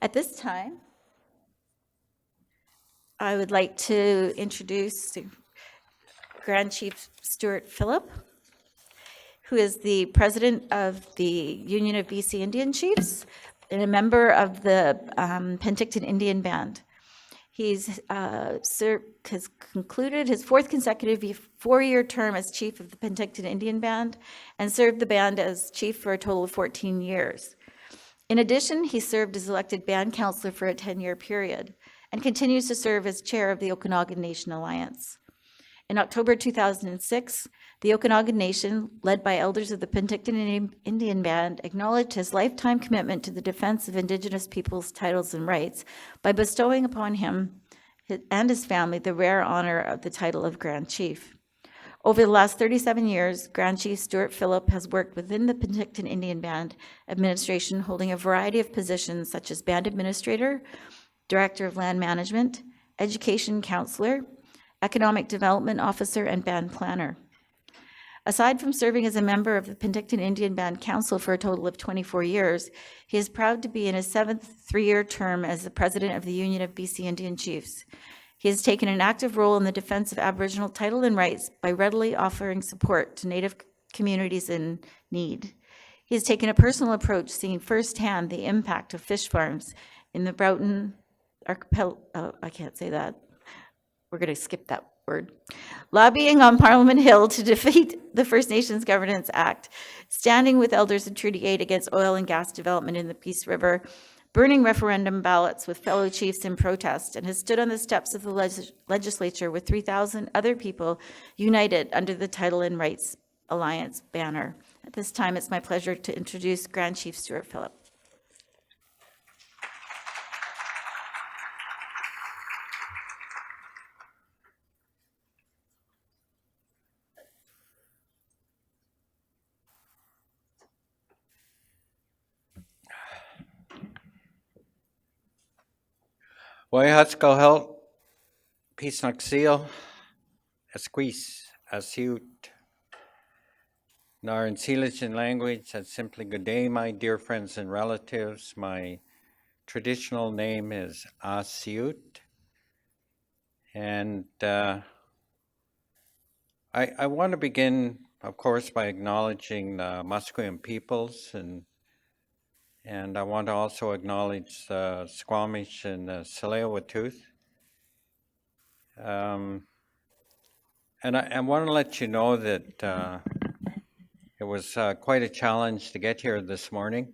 At this time, I would like to introduce Grand Chief Stewart Phillip, who is the president of the Union of BC Indian Chiefs and a member of the Penticton Indian Band. He's has concluded his fourth consecutive four-year term as chief of the Penticton Indian Band and served the band as chief for a total of 14 years. In addition, he served as elected band councillor for a 10-year period and continues to serve as chair of the Okanagan Nation Alliance. In October 2006, the Okanagan Nation, led by elders of the Penticton Indian Band, acknowledged his lifetime commitment to the defense of Indigenous peoples' titles and rights by bestowing upon him and his family the rare honor of the title of Grand Chief. Over the last 37 years, Grand Chief Stewart Phillip has worked within the Penticton Indian Band administration, holding a variety of positions such as band administrator, director of land management, education counselor, economic development officer, and band planner. Aside from serving as a member of the Penticton Indian Band Council for a total of 24 years, he is proud to be in his seventh three-year term as the president of the Union of BC Indian Chiefs. He has taken an active role in the defense of Aboriginal title and rights by readily offering support to Native communities in need. He has taken a personal approach, seeing firsthand the impact of fish farms in the Broughton Archipelago. Oh, I can't say that. We're going to skip that word. Lobbying on Parliament Hill to defeat the First Nations Governance Act, standing with elders in Treaty 8 against oil and gas development in the Peace River, burning referendum ballots with fellow chiefs in protest, and has stood on the steps of the legislature with 3,000 other people united under the Title and Rights Alliance banner. At this time, it's my pleasure to introduce Grand Chief Stewart Phillip. Waihatskahel, Pisnaxil, Esquis, Asiut. Nar in Silesian language, that's simply good day, my dear friends and relatives. My traditional name is Asiut. And I want to begin, of course, by acknowledging the Musqueam peoples, and I want to also acknowledge the Squamish and the Tsleil-Waututh. And I want to let you know that it was quite a challenge to get here this morning.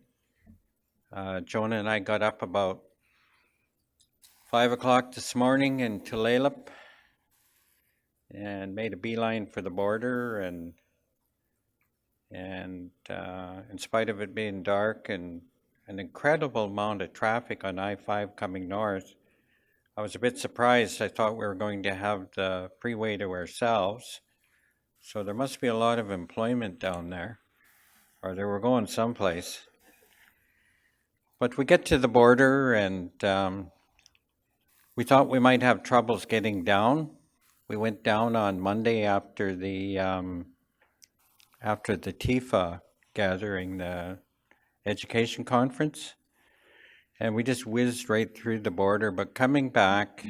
Jonah and I got up about 5 o'clock this morning in Tulalip and made a beeline for the border, and in spite of it being dark and an incredible amount of traffic on I-5 coming north, I was a bit surprised. I thought we were going to have the freeway to ourselves. So there must be a lot of employment down there, or they were going someplace. But we get to the border, and we thought we might have troubles getting down. We went down on Monday after the TIFA gathering, the education conference, and we just whizzed right through the border. But coming back,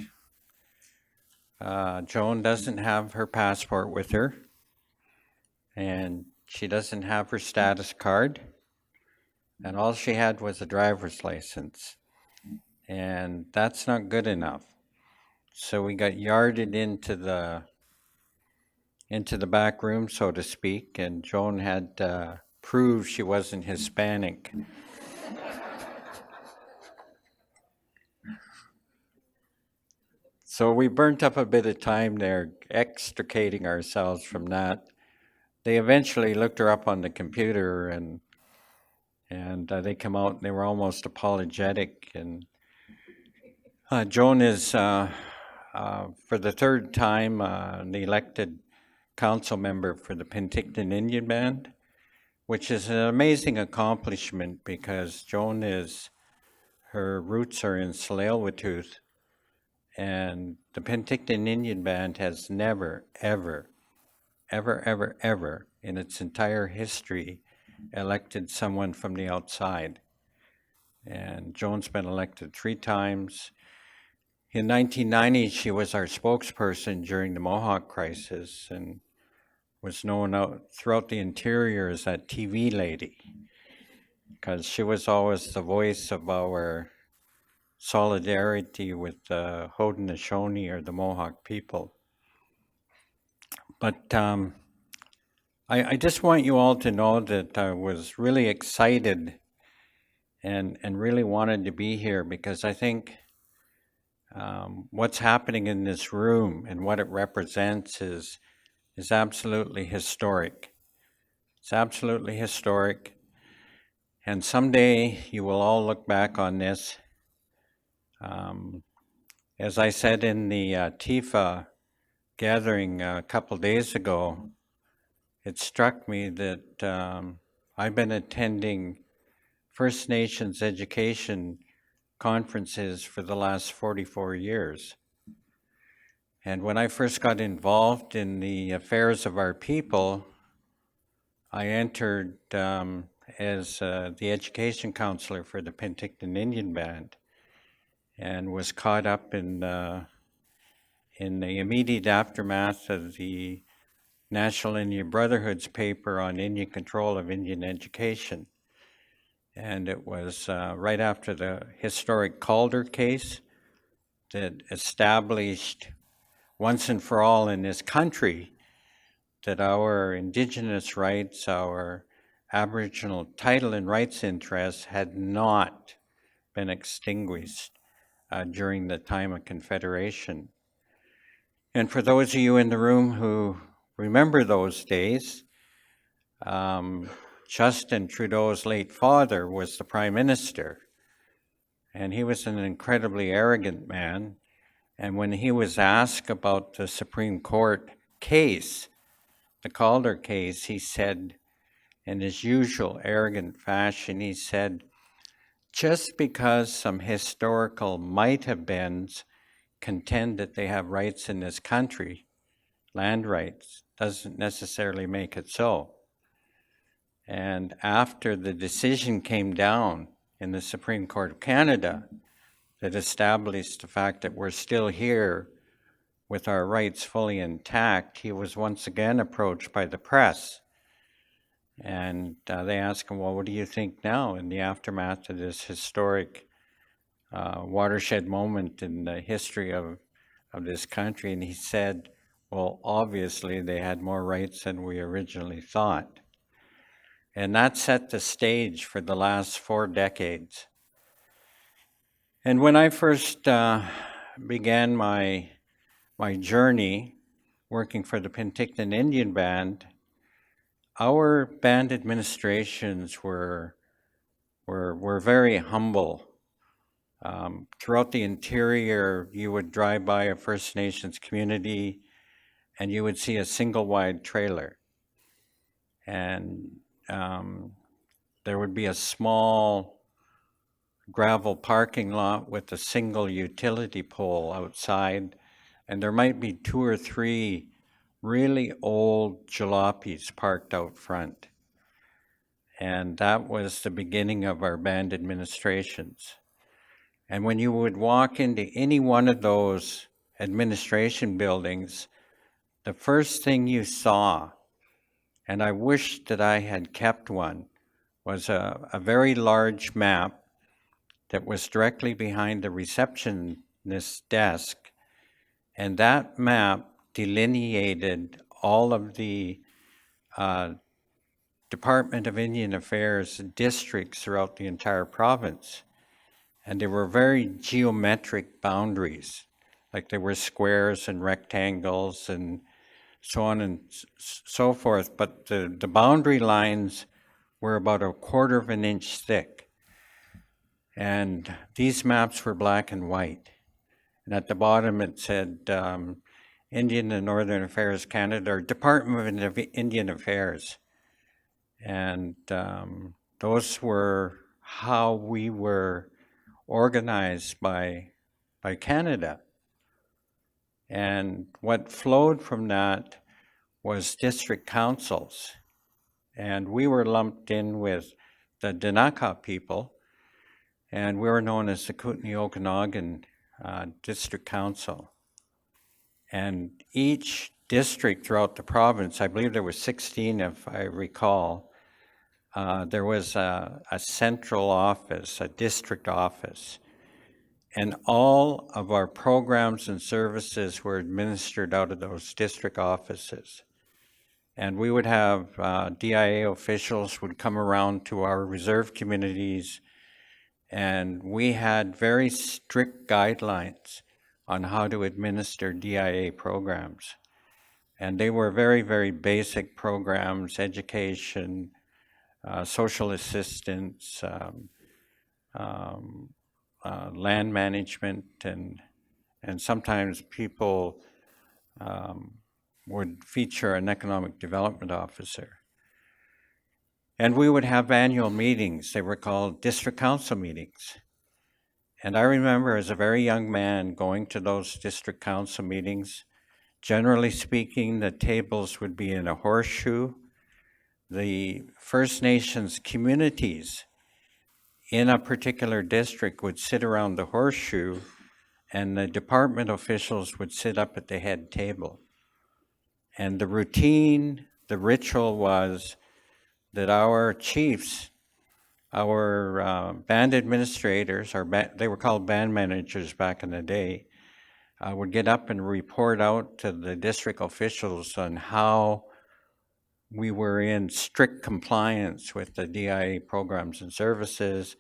Joan doesn't have her passport with her, and she doesn't have her status card, and all she had was a driver's license, and that's not good enough. So we got yarded into the back room, so to speak, and Joan had to prove she wasn't Hispanic. So we burnt up a bit of time there extricating ourselves from that. They eventually looked her up on the computer, and they come out and they were almost apologetic. And Joan is, for the third time, an elected council member for the Penticton Indian Band, which is an amazing accomplishment because Joan her roots are in Tsleil-Waututh, and the Penticton Indian Band has never, ever in its entire history elected someone from the outside. and Joan's been elected 3 times. In 1990, she was our spokesperson during the Mohawk crisis and was known out throughout the interior as that TV lady, because she was always the voice of our solidarity with the Haudenosaunee or the Mohawk people. But I just want you all to know that I was really excited and really wanted to be here, because I think what's happening in this room and what it represents is absolutely historic. It's absolutely historic. And someday you will all look back on this. As I said in the TIFA gathering a couple days ago, it struck me that I've been attending First Nations education conferences for the last 44 years. And when I first got involved in the affairs of our people, I entered as the education counselor for the Penticton Indian Band, and was caught up in the immediate aftermath of the National Indian Brotherhood's paper on Indian control of Indian education. And it was right after the historic Calder case that established once and for all in this country that our Indigenous rights, our Aboriginal title and rights interests had not been extinguished during the time of Confederation. And for those of you in the room who remember those days, Justin Trudeau's late father was the Prime Minister, and he was an incredibly arrogant man. And when he was asked about the Supreme Court case, the Calder case, he said, in his usual arrogant fashion, he said, just because some historical might-have-beens contend that they have rights in this country, land rights, doesn't necessarily make it so. And after the decision came down in the Supreme Court of Canada that established the fact that we're still here with our rights fully intact, he was once again approached by the press. And they asked him, well, what do you think now in the aftermath of this historic watershed moment in the history of this country? And he said, well, obviously they had more rights than we originally thought. And that set the stage for the last 4 decades. And when I first began my journey working for the Penticton Indian Band, our band administrations were very humble. Throughout the interior, you would drive by a First Nations community and you would see a single wide trailer. And there would be a small gravel parking lot with a single utility pole outside, and there might be 2 or 3 really old jalopies parked out front. And that was the beginning of our band administrations. And when you would walk into any one of those administration buildings, the first thing you saw, and I wish that I had kept one, was a very large map that was directly behind the receptionist's desk. And that map delineated all of the Department of Indian Affairs districts throughout the entire province. And they were very geometric boundaries, like there were squares and rectangles and so on and so forth. But the boundary lines were about 1/4 of an inch thick. And these maps were black and white. And at the bottom it said Indian and Northern Affairs Canada, or Department of Indian Affairs. And those were how we were organized by Canada. And what flowed from that was district councils. And we were lumped in with the Danaka people. and we were known as the Kootenai Okanagan District Council. And each district throughout the province, I believe there were 16 if I recall, there was a central office, a district office, and all of our programs and services were administered out of those district offices. And we would have DIA officials would come around to our reserve communities, and we had very strict guidelines on how to administer DIA programs. And they were very, very basic programs: education, social assistance, land management, and sometimes people would feature an economic development officer. And we would have annual meetings. They were called district council meetings. And I remember as a very young man going to those district council meetings. Generally speaking, the tables would be in a horseshoe. The First Nations communities in a particular district would sit around the horseshoe, and the department officials would sit up at the head table. And the routine, the ritual was that our chiefs, our band administrators, they were called band managers back in the day, would get up and report out to the district officials on how we were in strict compliance with the DIA programs and services,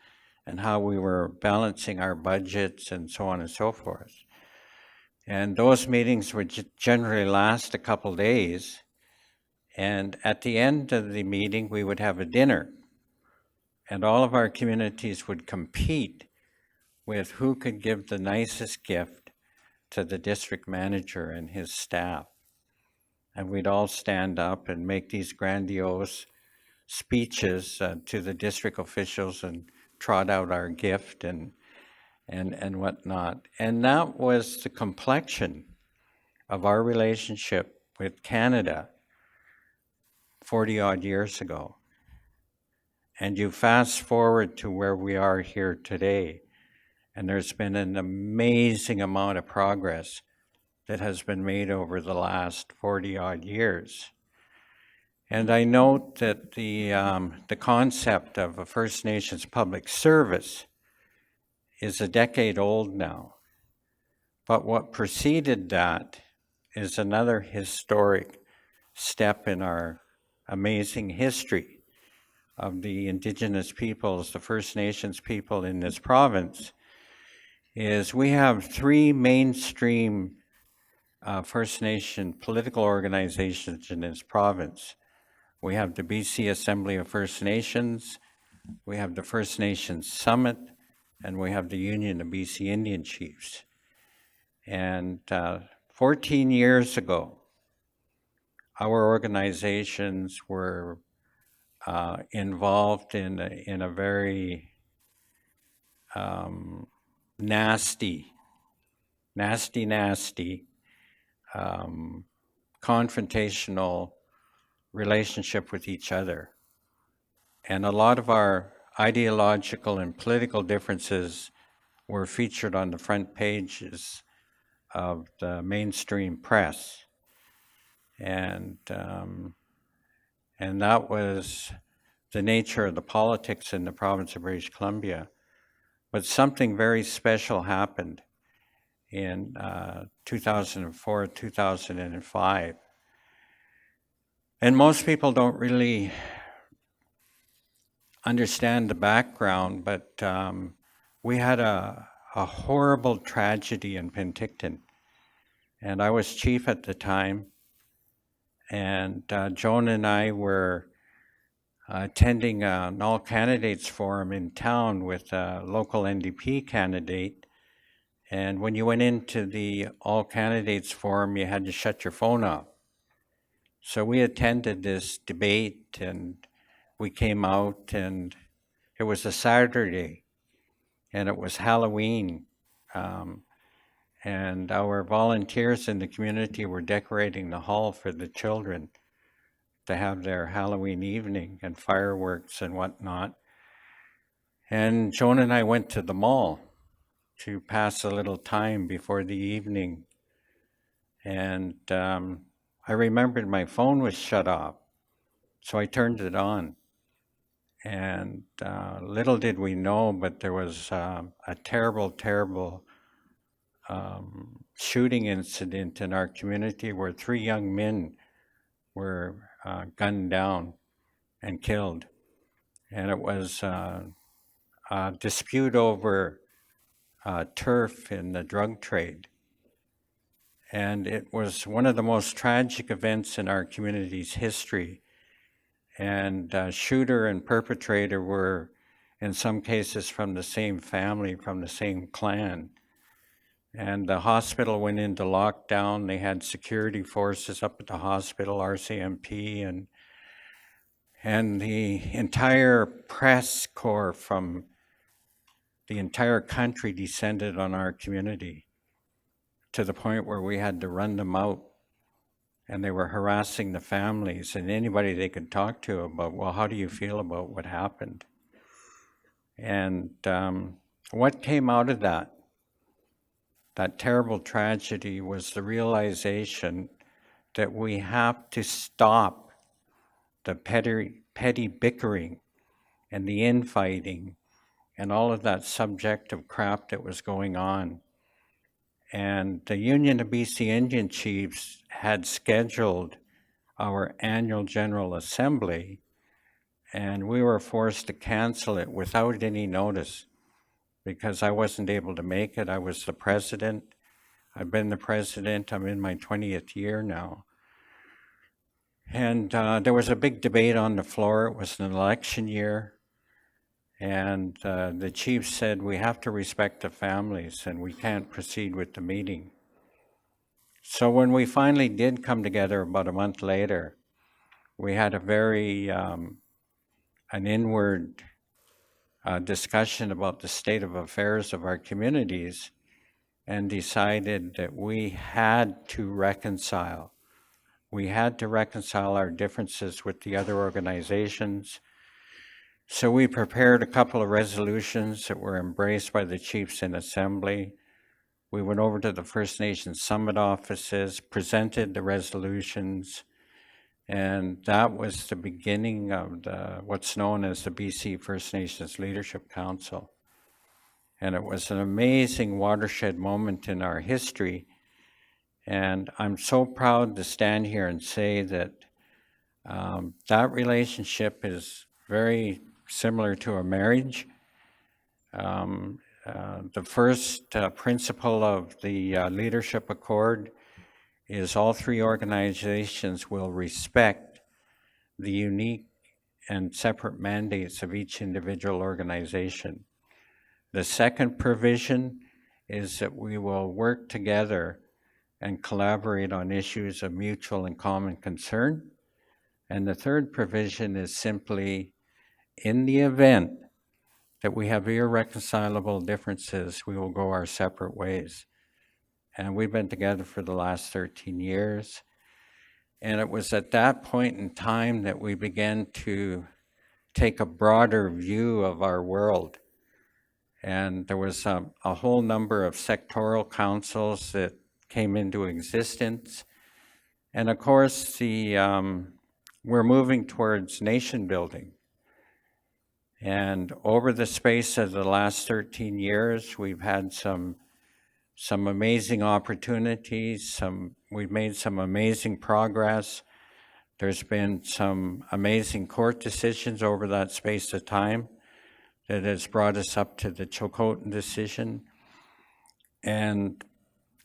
and how we were balancing our budgets and so on and so forth. And those meetings would generally last a couple days. And at the end of the meeting, we would have a dinner. And all of our communities would compete with who could give the nicest gift to the district manager and his staff. And we'd all stand up and make these grandiose speeches to the district officials and trot out our gift and whatnot. And that was the complexion of our relationship with Canada 40 odd years ago. And you fast forward to where we are here today, and there's been an amazing amount of progress that has been made over the last 40 odd years. And I note that the concept of a First Nations public service is a decade old now. But what preceded that is another historic step in our amazing history of the Indigenous peoples, the First Nations people in this province, is we have three mainstream First Nation political organizations in this province. We have the BC Assembly of First Nations, we have the First Nations Summit, and we have the Union of BC Indian Chiefs. And 14 years ago, our organizations were involved in a very nasty, confrontational relationship with each other. And a lot of our ideological and political differences were featured on the front pages of the mainstream press. And that was the nature of the politics in the province of British Columbia. But something very special happened in 2004, 2005. And most people don't really understand the background, but we had a horrible tragedy in Penticton. And I was chief at the time. And Joan and I were attending an all-candidates forum in town with a local NDP candidate. And when you went into the all-candidates forum, you had to shut your phone off. So we attended this debate, and we came out, and it was a Saturday, and it was Halloween. And our volunteers in the community were decorating the hall for the children to have their Halloween evening and fireworks and whatnot. And Joan and I went to the mall to pass a little time before the evening. And I remembered my phone was shut off, so I turned it on. And little did we know, but there was a terrible, terrible shooting incident in our community where 3 young men were gunned down and killed. And it was a dispute over turf in the drug trade. And it was one of the most tragic events in our community's history. And shooter and perpetrator were, in some cases, from the same family, from the same clan. And the hospital went into lockdown. They had security forces up at the hospital, RCMP, and the entire press corps from the entire country descended on our community to the point where we had to run them out. And they were harassing the families and anybody they could talk to about, well, how do you feel about what happened? And what came out of that terrible tragedy was the realization that we have to stop the petty bickering and the infighting and all of that subjective crap that was going on. And the Union of BC Indian Chiefs had scheduled our annual General Assembly, and we were forced to cancel it without any notice because I wasn't able to make it. I was the president. I've been the president. I'm in my 20th year now. And there was a big debate on the floor. It was an election year. And the chief said, we have to respect the families and we can't proceed with the meeting. So when we finally did come together about a month later, we had a very, an inward discussion about the state of affairs of our communities and decided that we had to reconcile. We had to reconcile our differences with the other organizations. So we prepared a couple of resolutions that were embraced by the chiefs in assembly. We went over to the First Nations Summit offices, presented the resolutions, and that was the beginning of what's known as the BC First Nations Leadership Council. And it was an amazing watershed moment in our history. And I'm so proud to stand here and say that that relationship is very similar to a marriage. The first principle of the Leadership Accord is all 3 organizations will respect the unique and separate mandates of each individual organization. The second provision is that we will work together and collaborate on issues of mutual and common concern. And the third provision is simply, in the event that we have irreconcilable differences, we will go our separate ways. And we've been together for the last 13 years. And it was at that point in time that we began to take a broader view of our world. And there was a whole number of sectoral councils that came into existence. And of course, we're moving towards nation building. And over the space of the last 13 years, we've had some amazing opportunities. We've made some amazing progress. There's been some amazing court decisions over that space of time that has brought us up to the Chilcotin decision. And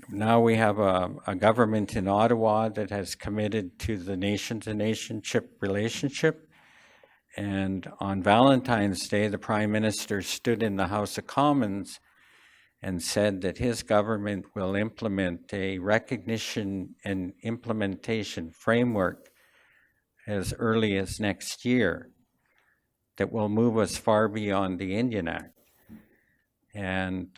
now we have a government in Ottawa that has committed to the nation-to-nationship relationship. And on Valentine's Day, the Prime Minister stood in the House of Commons and said that his government will implement a recognition and implementation framework as early as next year that will move us far beyond the Indian Act. And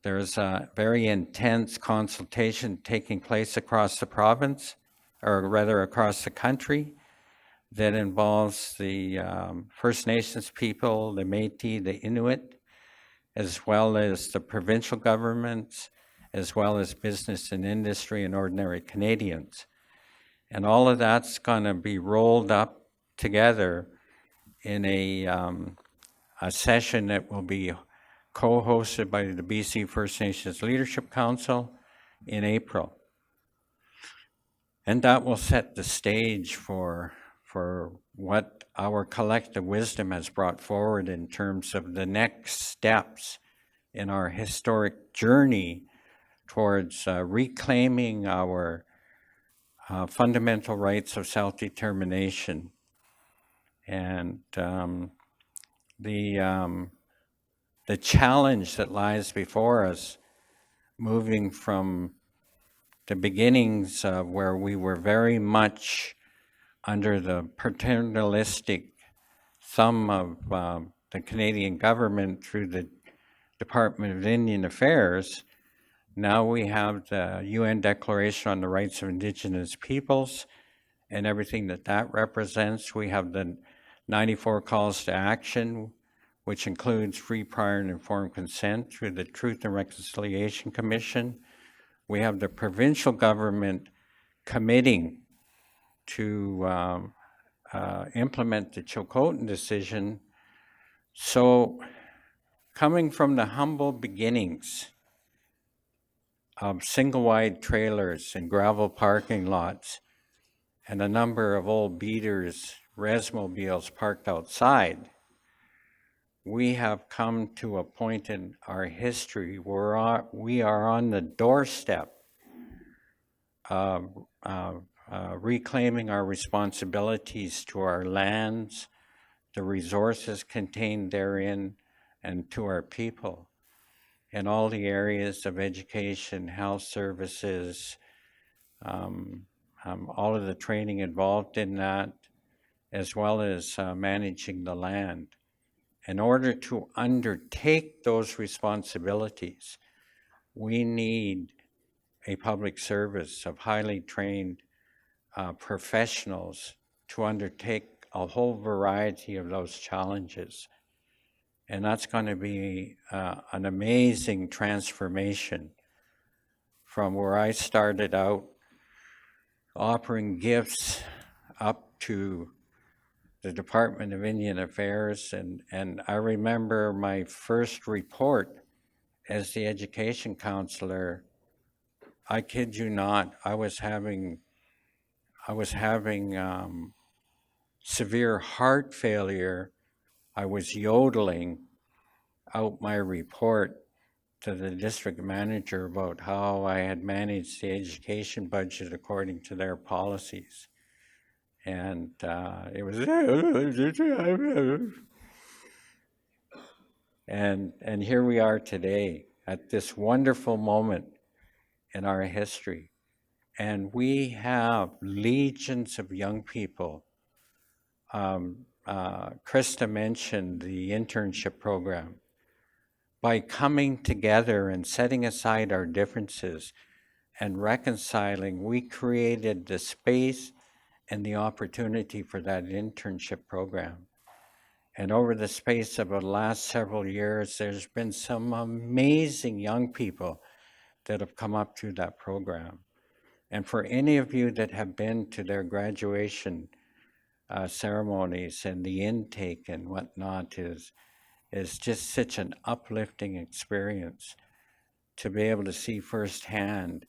there's a very intense consultation taking place across the province, or rather across the country. that involves the First Nations people, the Métis, the Inuit, as well as the provincial governments, as well as business and industry and ordinary Canadians. And all of that's going to be rolled up together in a session that will be co-hosted by the BC First Nations Leadership Council in April. And that will set the stage for what our collective wisdom has brought forward in terms of the next steps in our historic journey towards reclaiming our fundamental rights of self-determination. And the challenge that lies before us, moving from the beginnings where we were very much under the paternalistic thumb of the Canadian government through the Department of Indian Affairs. Now we have the UN Declaration on the Rights of Indigenous Peoples and everything that that represents. We have the 94 calls to action, which includes free, prior, and informed consent through the Truth and Reconciliation Commission. We have the provincial government committing to implement the Chilcotin decision. So coming from the humble beginnings of single-wide trailers and gravel parking lots and a number of old beaters, resmobiles parked outside, we have come to a point in our history where we are on the doorstep of reclaiming our responsibilities to our lands, the resources contained therein, and to our people in all the areas of education, health services, all of the training involved in that, as well as managing the land. In order to undertake those responsibilities, we need a public service of highly trained professionals to undertake a whole variety of those challenges. And that's going to be an amazing transformation from where I started out offering gifts up to the Department of Indian Affairs. And I remember my first report as the education counselor. I kid you not, I was having severe heart failure. I was yodeling out my report to the district manager about how I had managed the education budget according to their policies. And it was, and here we are today at this wonderful moment in our history. And we have legions of young people. Krista mentioned the internship program. By coming together and setting aside our differences and reconciling, we created the space and the opportunity for that internship program. And over the space of the last several years, there's been some amazing young people that have come up through that program. And for any of you that have been to their graduation ceremonies and the intake and whatnot, is just such an uplifting experience to be able to see firsthand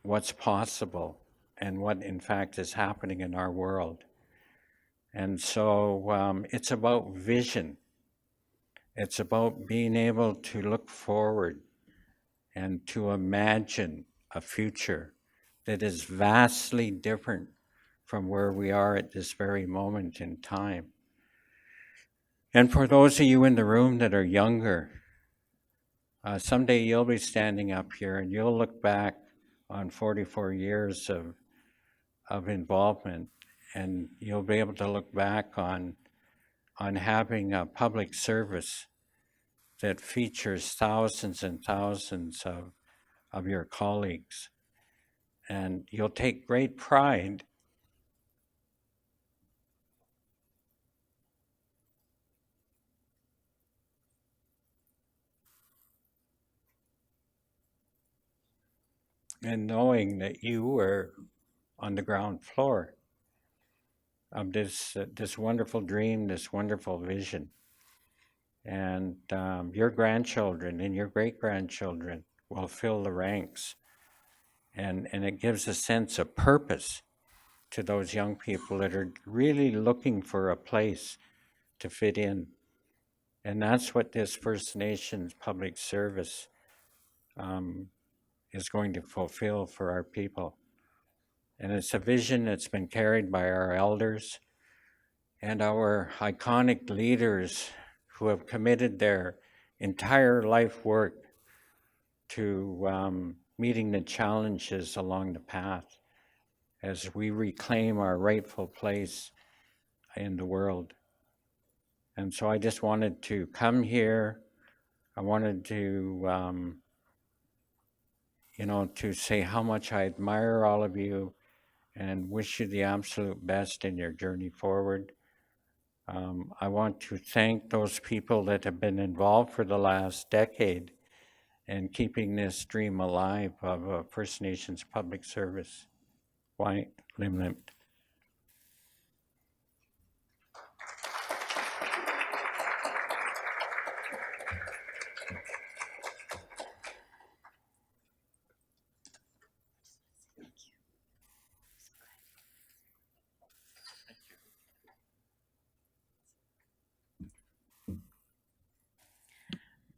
what's possible and what in fact is happening in our world. And so it's about vision. It's about being able to look forward and to imagine a future that is vastly different from where we are at this very moment in time. And for those of you in the room that are younger, someday you'll be standing up here and you'll look back on 44 years of involvement, and you'll be able to look back on having a public service that features thousands and thousands of your colleagues. And you'll take great pride and knowing that you were on the ground floor of this wonderful dream, this wonderful vision. And your grandchildren and your great-grandchildren will fill the ranks. And it gives a sense of purpose to those young people that are really looking for a place to fit in. And that's what this First Nations public service is going to fulfill for our people. And it's a vision that's been carried by our elders and our iconic leaders who have committed their entire life work to meeting the challenges along the path as we reclaim our rightful place in the world. And so I just wanted to come here. I wanted to, to say how much I admire all of you and wish you the absolute best in your journey forward. I want to thank those people that have been involved for the last decade in keeping this dream alive of First Nations public service. Why, Lim Lim.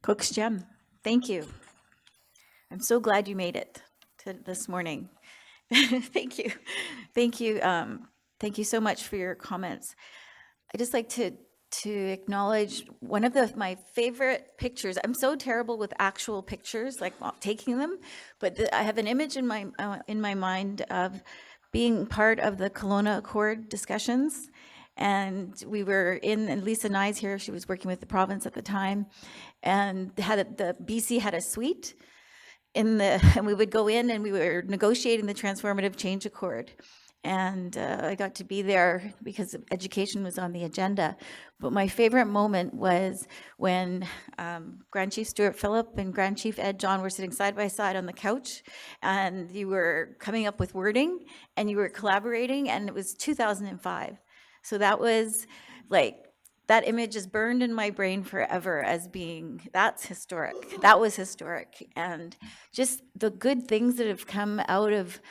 Cook's Gem, thank you. I'm so glad you made it to this morning. Thank you. Thank you. Thank you so much for your comments. I just like to acknowledge one of my favorite pictures. I'm so terrible with actual pictures, like taking them, but I have an image in my mind of being part of the Kelowna Accord discussions. And we were and Lisa Nye's here, she was working with the province at the time, and the BC had a suite and we would go in and we were negotiating the Transformative Change Accord. And I got to be there because education was on the agenda. But my favorite moment was when Grand Chief Stewart Phillip and Grand Chief Ed John were sitting side by side on the couch, and you were coming up with wording and you were collaborating, and it was 2005. So that was like, that image is burned in my brain forever as being, that's historic. That was historic. And just the good things that have come out of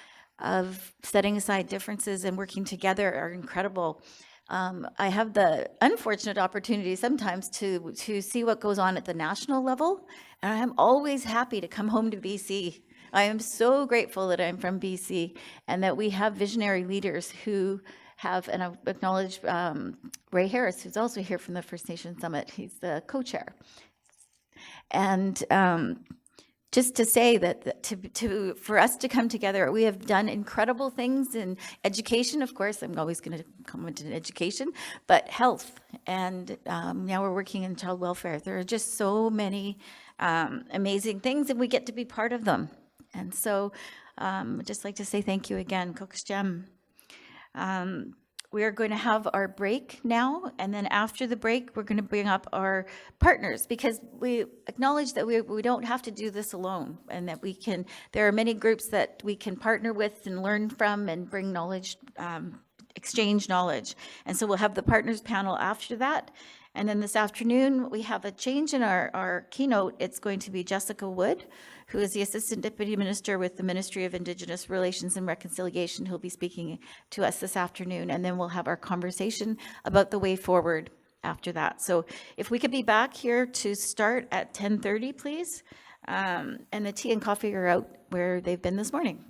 setting aside differences and working together are incredible. I have the unfortunate opportunity sometimes to see what goes on at the national level, and I'm always happy to come home to BC. I am so grateful that I'm from BC and that we have visionary leaders who have, and I acknowledge Ray Harris, who's also here from the First Nation Summit. He's the co-chair. And just to say that for us to come together, we have done incredible things in education. Of course, I'm always going to comment on education, but health, and now we're working in child welfare. There are just so many amazing things, and we get to be part of them. And so I'd just like to say thank you again, Cook's Gem. We are going to have our break now, and then after the break, we're going to bring up our partners, because we acknowledge that we don't have to do this alone, and that there are many groups that we can partner with and learn from and bring knowledge, exchange knowledge. And so we'll have the partners panel after that. And then this afternoon, we have a change in our keynote. It's going to be Jessica Wood, who is the Assistant Deputy Minister with the Ministry of Indigenous Relations and Reconciliation, who'll be speaking to us this afternoon. And then we'll have our conversation about the way forward after that. So if we could be back here to start at 10:30, please. And the tea and coffee are out where they've been this morning.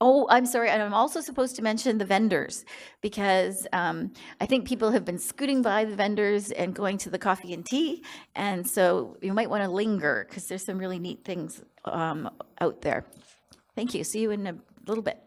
Oh, I'm sorry, and I'm also supposed to mention the vendors, because I think people have been scooting by the vendors and going to the coffee and tea, and so you might want to linger, because there's some really neat things out there. Thank you. See you in a little bit.